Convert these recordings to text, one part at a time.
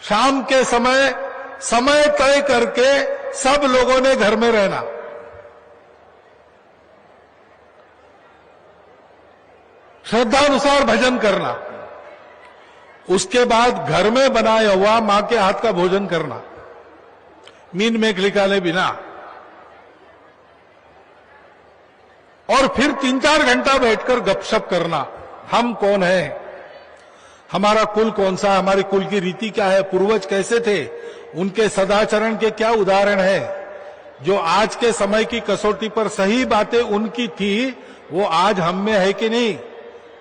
शाम के समय तय करके सब लोगों ने घर में रहना। श्रद्धानुसार भजन करना। उसके बाद घर में बनाया हुआ मां के हाथ का भोजन करना, मीन मेघ निकाले बिना। और फिर 3-4 घंटा बैठकर गपशप करना। हम कौन है, हमारा कुल कौन सा है, हमारी कुल की रीति क्या है, पूर्वज कैसे थे, उनके सदाचरण के क्या उदाहरण है। जो आज के समय की कसौटी पर सही बातें उनकी थी, वो आज हम में है कि नहीं,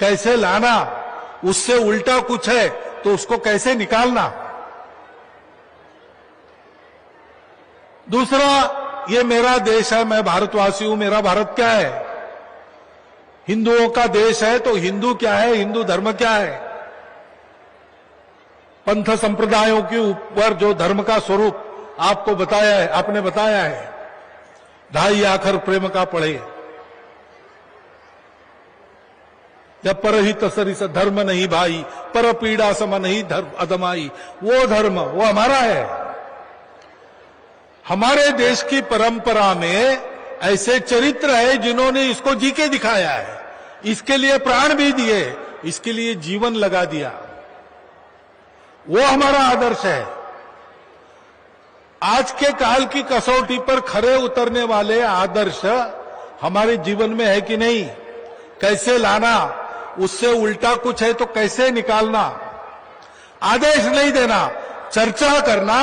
कैसे लाना, उससे उल्टा कुछ है तो उसको कैसे निकालना। दूसरा, ये मेरा देश है, मैं भारतवासी हूं, मेरा भारत क्या है, हिंदुओं का देश है तो हिंदू क्या है, हिंदू धर्म क्या है। पंथ संप्रदायों के ऊपर जो धर्म का स्वरूप आपको बताया है, आपने बताया है, 2.5 आखर प्रेम का पढ़े, या परहित सरिस धर्म नहीं भाई, पर पीड़ा सम नहीं धर्म अदमाई। वो धर्म वो हमारा है। हमारे देश की परंपरा में ऐसे चरित्र है जिन्होंने इसको जी के दिखाया है, इसके लिए प्राण भी दिए, इसके लिए जीवन लगा दिया। वो हमारा आदर्श है। आज के काल की कसौटी पर खरे उतरने वाले आदर्श हमारे जीवन में है कि नहीं, कैसे लाना, उससे उल्टा कुछ है तो कैसे निकालना। आदेश नहीं देना, चर्चा करना,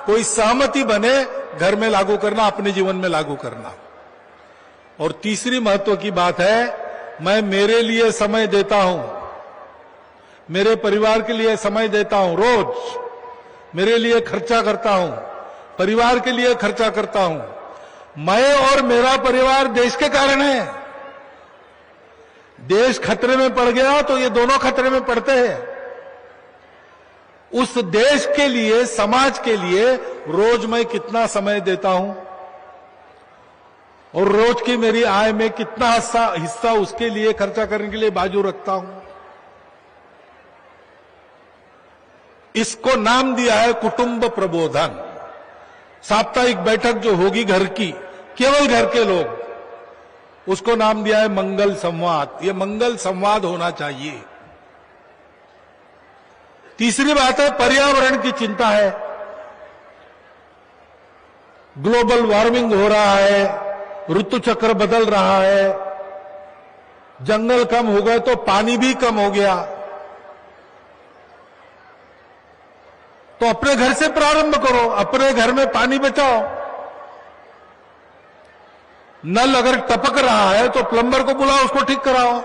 कोई सहमति बने, घर में लागू करना, अपने जीवन में लागू करना। और तीसरी महत्व की बात है, मैं मेरे लिए समय देता हूं, मेरे परिवार के लिए समय देता हूं, रोज मेरे लिए खर्चा करता हूं, परिवार के लिए खर्चा करता हूं। मैं और मेरा परिवार देश के कारण है। देश खतरे में पड़ गया तो ये दोनों खतरे में पड़ते हैं। उस देश के लिए, समाज के लिए रोज मैं कितना समय देता हूं और रोज की मेरी आय में कितना हिस्सा उसके लिए खर्चा करने के लिए बाजू रखता हूं। इसको नाम दिया है कुटुंब प्रबोधन। साप्ताहिक बैठक जो होगी घर की, केवल घर के लोग, उसको नाम दिया है मंगल संवाद। ये मंगल संवाद होना चाहिए। तीसरी बात है, पर्यावरण की चिंता है। ग्लोबल वार्मिंग हो रहा है, ऋतु चक्र बदल रहा है, जंगल कम हो गए तो पानी भी कम हो गया। तो अपने घर से प्रारंभ करो, अपने घर में पानी बचाओ। नल अगर टपक रहा है तो प्लम्बर को बुलाओ, उसको ठीक कराओ।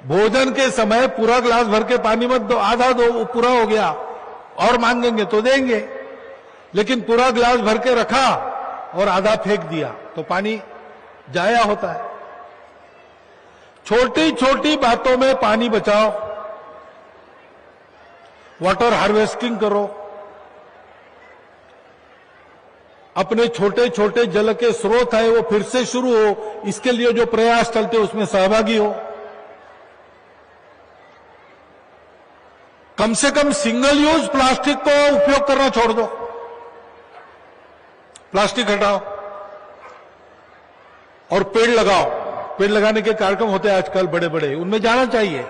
भोजन के समय पूरा ग्लास भर के पानी मत दो, आधा दो, वो पूरा हो गया, और मांगेंगे तो देंगे। लेकिन पूरा ग्लास भर के रखा और आधा फेंक दिया तो पानी जाया होता है। छोटी छोटी बातों में पानी बचाओ, वाटर हार्वेस्टिंग करो, अपने छोटे छोटे जल के स्रोत है वो फिर से शुरू हो, इसके लिए जो प्रयास चलते उसमें सहभागी हो। कम से कम सिंगल यूज प्लास्टिक को उपयोग करना छोड़ दो, प्लास्टिक हटाओ और पेड़ लगाओ। पेड़ लगाने के कार्यक्रम होते हैं आजकल बड़े बड़े, उनमें जाना चाहिए।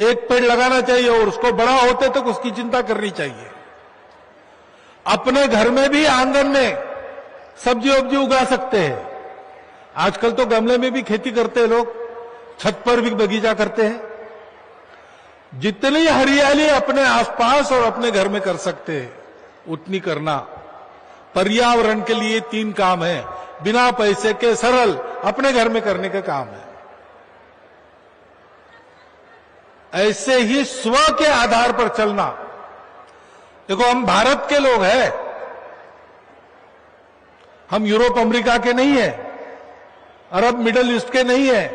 एक पेड़ लगाना चाहिए और उसको बड़ा होते तक उसकी चिंता करनी चाहिए। अपने घर में भी आंगन में सब्जी वब्जी उगा सकते हैं। आजकल तो गमले में भी खेती करते हैं लोग, छत पर भी बगीचा करते हैं। जितनी हरियाली अपने आसपास और अपने घर में कर सकते हैं उतनी करना। पर्यावरण के लिए 3 काम है, बिना पैसे के सरल अपने घर में करने का काम है। ऐसे ही स्व के आधार पर चलना। देखो, हम भारत के लोग हैं, हम यूरोप अमेरिका के नहीं है, अरब मिडिल ईस्ट के नहीं है,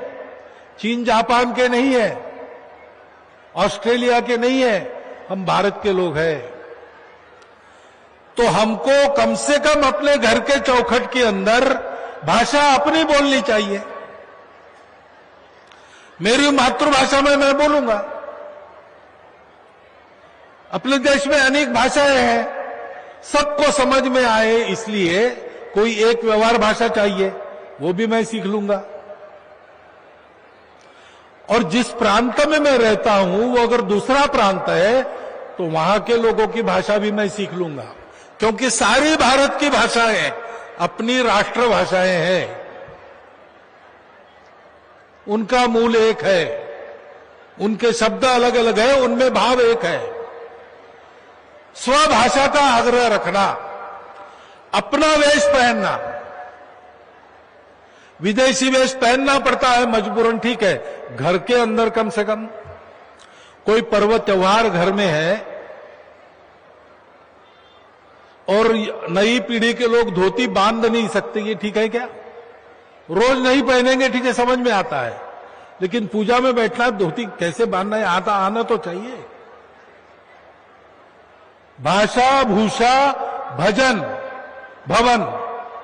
चीन जापान के नहीं है, ऑस्ट्रेलिया के नहीं है, हम भारत के लोग हैं। तो हमको कम से कम अपने घर के चौखट के अंदर भाषा अपनी बोलनी चाहिए। मेरी मातृभाषा में मैं बोलूंगा, अपने देश में अनेक भाषाएं हैं, सबको समझ में आए इसलिए कोई एक व्यवहार भाषा चाहिए, वो भी मैं सीख लूंगा। और जिस प्रांत में मैं रहता हूं वो अगर दूसरा प्रांत है तो वहां के लोगों की भाषा भी मैं सीख लूंगा, क्योंकि सारी भारत की भाषाएं अपनी राष्ट्र भाषाएं हैं, उनका मूल एक है, उनके शब्द अलग अलग है, उनमें भाव एक है। स्वभाषा का आग्रह रखना, अपना वेश पहनना, विदेशी वेश पहनना पड़ता है मजबूरन, ठीक है, घर के अंदर कम से कम कोई पर्व त्योहार घर में है और नई पीढ़ी के लोग धोती बांध नहीं सकते, ये ठीक है क्या? रोज नहीं पहनेंगे, ठीक है, समझ में आता है, लेकिन पूजा में बैठना धोती कैसे बांधना है, आना तो चाहिए। भाषा, भूषा, भजन, भवन,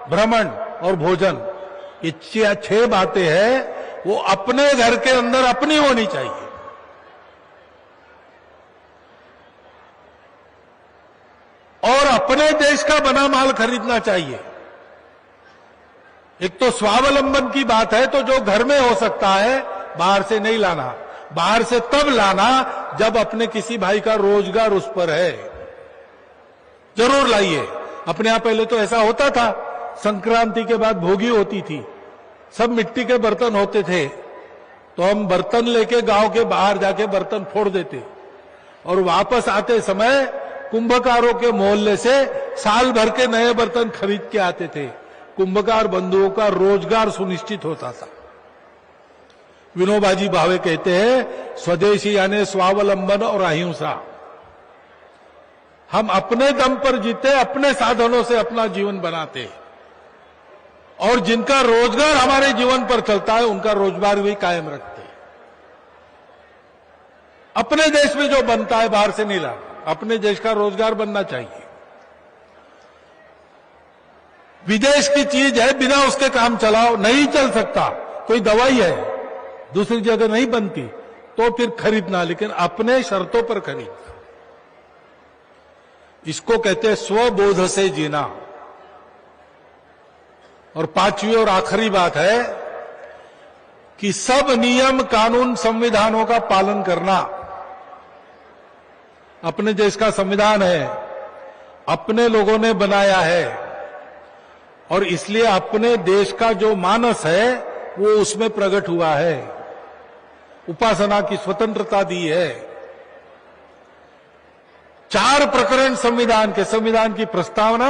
भ्रमण और भोजन, ये 6 बातें हैं, वो अपने घर के अंदर अपनी होनी चाहिए। और अपने देश का बना माल खरीदना चाहिए। एक तो स्वावलंबन की बात है, तो जो घर में हो सकता है बाहर से नहीं लाना, बाहर से तब लाना जब अपने किसी भाई का रोजगार उस पर है, जरूर लाइए। अपने यहां पहले तो ऐसा होता था, संक्रांति के बाद भोगी होती थी, सब मिट्टी के बर्तन होते थे, तो हम बर्तन लेके गांव के बाहर जाके बर्तन फोड़ देते और वापस आते समय कुंभकारों के मोहल्ले से साल भर के नए बर्तन खरीद के आते थे। कुंभकार बंधुओं का रोजगार सुनिश्चित होता था। विनोबाजी भावे कहते हैं, स्वदेशी यानी स्वावलंबन और अहिंसा। हम अपने दम पर जीते, अपने साधनों से अपना जीवन बनाते, और जिनका रोजगार हमारे जीवन पर चलता है उनका रोजगार भी कायम रखते। अपने देश में जो बनता है बाहर से नहीं लाना, अपने देश का रोजगार बनना चाहिए। विदेश की चीज है, बिना उसके काम चलाओ नहीं चल सकता। कोई दवाई है दूसरी जगह नहीं बनती तो फिर खरीदना, लेकिन अपने शर्तों पर खरीदना। इसको कहते हैं स्वबोध से जीना। और 5वीं और आखिरी बात है कि सब नियम कानून संविधानों का पालन करना। अपने देश का संविधान है, अपने लोगों ने बनाया है, और इसलिए अपने देश का जो मानस है वो उसमें प्रकट हुआ है। उपासना की स्वतंत्रता दी है। 4 प्रकरण संविधान के, संविधान की प्रस्तावना,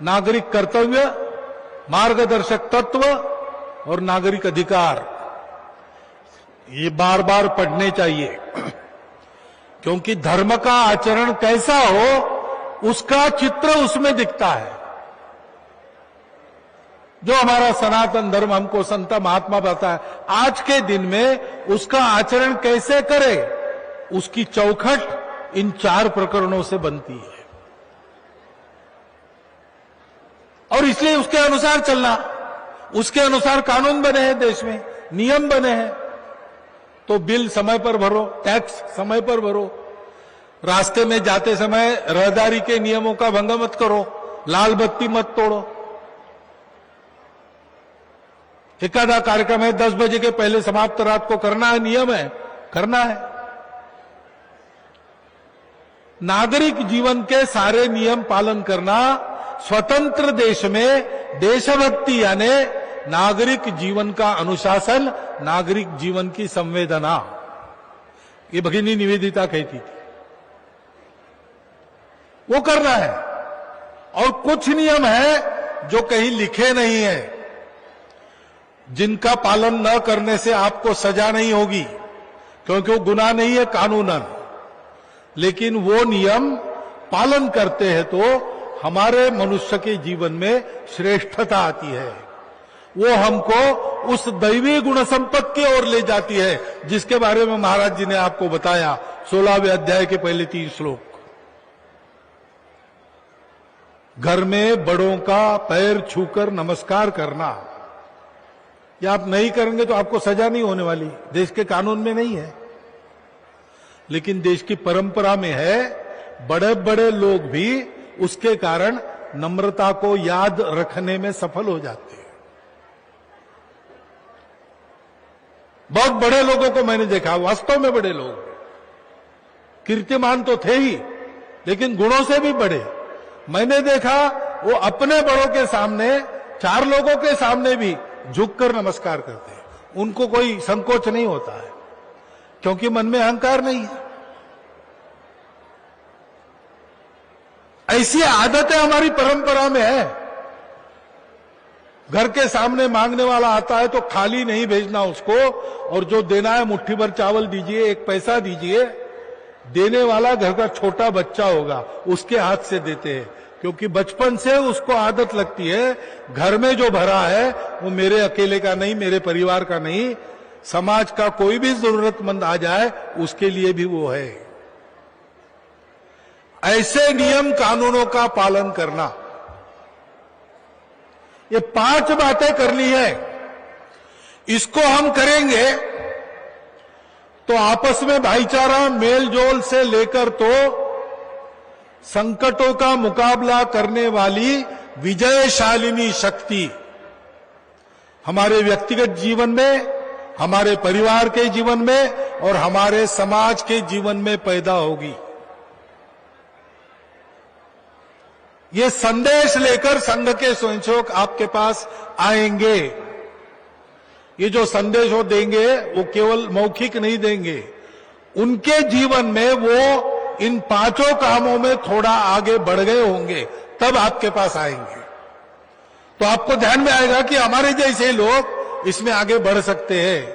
नागरिक कर्तव्य, मार्गदर्शक तत्व और नागरिक अधिकार, ये बार बार पढ़ने चाहिए, क्योंकि धर्म का आचरण कैसा हो उसका चित्र उसमें दिखता है। जो हमारा सनातन धर्म हमको संत महात्मा बताता है, आज के दिन में उसका आचरण कैसे करे, उसकी चौखट इन 4 प्रकरणों से बनती है। और इसलिए उसके अनुसार चलना, उसके अनुसार कानून बने हैं देश में, नियम बने हैं। तो बिल समय पर भरो, टैक्स समय पर भरो, रास्ते में जाते समय रहदारी के नियमों का भंग मत करो, लाल बत्ती मत तोड़ो। एकादा कार्यक्रम है 10 बजे के पहले समाप्त रात को करना है, नियम है, करना है। नागरिक जीवन के सारे नियम पालन करना, स्वतंत्र देश में देशभक्ति यानी नागरिक जीवन का अनुशासन, नागरिक जीवन की संवेदना, ये भगिनी निवेदिता कहती थी, वो करना है। और कुछ नियम है जो कहीं लिखे नहीं है, जिनका पालन न करने से आपको सजा नहीं होगी, क्योंकि वो गुनाह नहीं है कानूनन, लेकिन वो नियम पालन करते हैं तो हमारे मनुष्य के जीवन में श्रेष्ठता आती है। वो हमको उस दैवी गुण संपत्ति की ओर ले जाती है, जिसके बारे में महाराज जी ने आपको बताया 16वें अध्याय के पहले 3 श्लोक। घर में बड़ों का पैर छूकर नमस्कार करना, या आप नहीं करेंगे तो आपको सजा नहीं होने वाली, देश के कानून में नहीं है। लेकिन देश की परंपरा में है, बड़े बड़े लोग भी उसके कारण नम्रता को याद रखने में सफल हो जाते हैं। बहुत बड़े लोगों को मैंने देखा, वास्तव में बड़े लोग, कीर्तिमान तो थे ही, लेकिन गुणों से भी बड़े। मैंने देखा वो अपने बड़ों के सामने, 4 लोगों के सामने भी झुककर नमस्कार करते हैं। उनको कोई संकोच नहीं होता है, क्योंकि मन में अहंकार नहीं है। ऐसी आदतें हमारी परंपरा में है। घर के सामने मांगने वाला आता है तो खाली नहीं भेजना उसको, और जो देना है मुट्ठी भर चावल दीजिए, 1 पैसा दीजिए। देने वाला घर का छोटा बच्चा होगा, उसके हाथ से देते हैं, क्योंकि बचपन से उसको आदत लगती है, घर में जो भरा है वो मेरे अकेले का नहीं, मेरे परिवार का नहीं, समाज का कोई भी जरूरतमंद आ जाए उसके लिए भी वो है। ऐसे नियम कानूनों का पालन करना, ये 5 बातें करनी है। इसको हम करेंगे तो आपस में भाईचारा, मेल जोल से लेकर तो संकटों का मुकाबला करने वाली विजयशालिनी शक्ति हमारे व्यक्तिगत जीवन में, हमारे परिवार के जीवन में और हमारे समाज के जीवन में पैदा होगी। ये संदेश लेकर संघ के स्वयंसेवक आपके पास आएंगे। ये जो संदेश वो देंगे वो केवल मौखिक नहीं देंगे, उनके जीवन में वो इन 5 कामों में थोड़ा आगे बढ़ गए होंगे, तब आपके पास आएंगे। तो आपको ध्यान में आएगा कि हमारे जैसे लोग इसमें आगे बढ़ सकते हैं।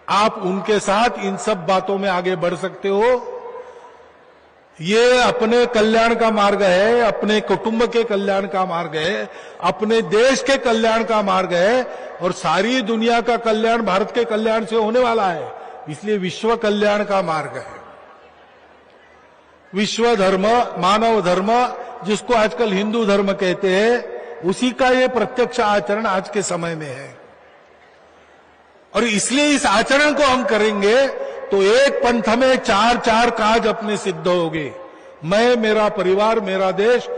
आप उनके साथ इन सब बातों में आगे बढ़ सकते हो। ये अपने कल्याण का मार्ग है, अपने कुटुंब के कल्याण का मार्ग है, अपने देश के कल्याण का मार्ग है, और सारी दुनिया का कल्याण भारत के कल्याण से होने वाला है, इसलिए विश्व कल्याण का मार्ग है। विश्व धर्म, मानव धर्म, जिसको आजकल हिंदू धर्म कहते हैं, उसी का ये प्रत्यक्ष आचरण आज के समय में है। और इसलिए इस आचरण को हम करेंगे तो एक पंथ में 4 काज अपने सिद्ध होंगे। मैं, मेरा परिवार, मेरा देश,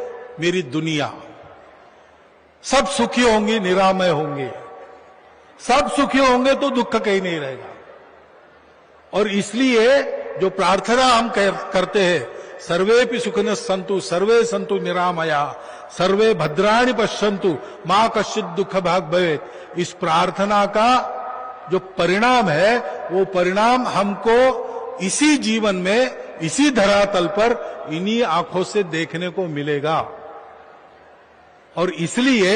मेरी दुनिया, सब सुखी होंगी, निरामय होंगे। सब सुखी होंगे तो दुख कहीं नहीं रहेगा। और इसलिए जो प्रार्थना हम करते हैं, सर्वेपि सुखिनः सन्तु, सर्वे सन्तु निरामया, सर्वे भद्राणि पश्यन्तु, मा कश्चित् दुःख भाग् भवेत्, इस प्रार्थना का जो परिणाम है, वो परिणाम हमको इसी जीवन में, इसी धरातल पर, इन्हीं आंखों से देखने को मिलेगा। और इसलिए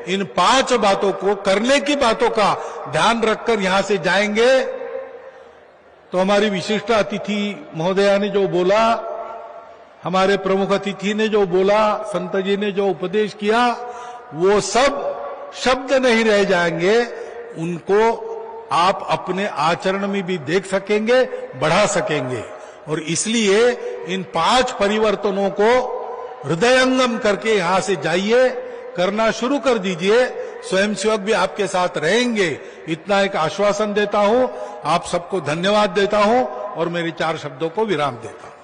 इन 5 बातों को, करने की बातों का ध्यान रखकर यहां से जाएंगे तो हमारी विशिष्ट अतिथि महोदया ने जो बोला, हमारे प्रमुख अतिथि ने जो बोला, संत जी ने जो उपदेश किया, वो सब शब्द नहीं रह जाएंगे। उनको आप अपने आचरण में भी देख सकेंगे, बढ़ा सकेंगे। और इसलिए इन 5 परिवर्तनों को हृदयंगम करके यहां से जाइए, करना शुरू कर दीजिए। स्वयंसेवक भी आपके साथ रहेंगे, इतना एक आश्वासन देता हूं। आप सबको धन्यवाद देता हूं और मेरे 4 शब्दों को विराम देता हूं।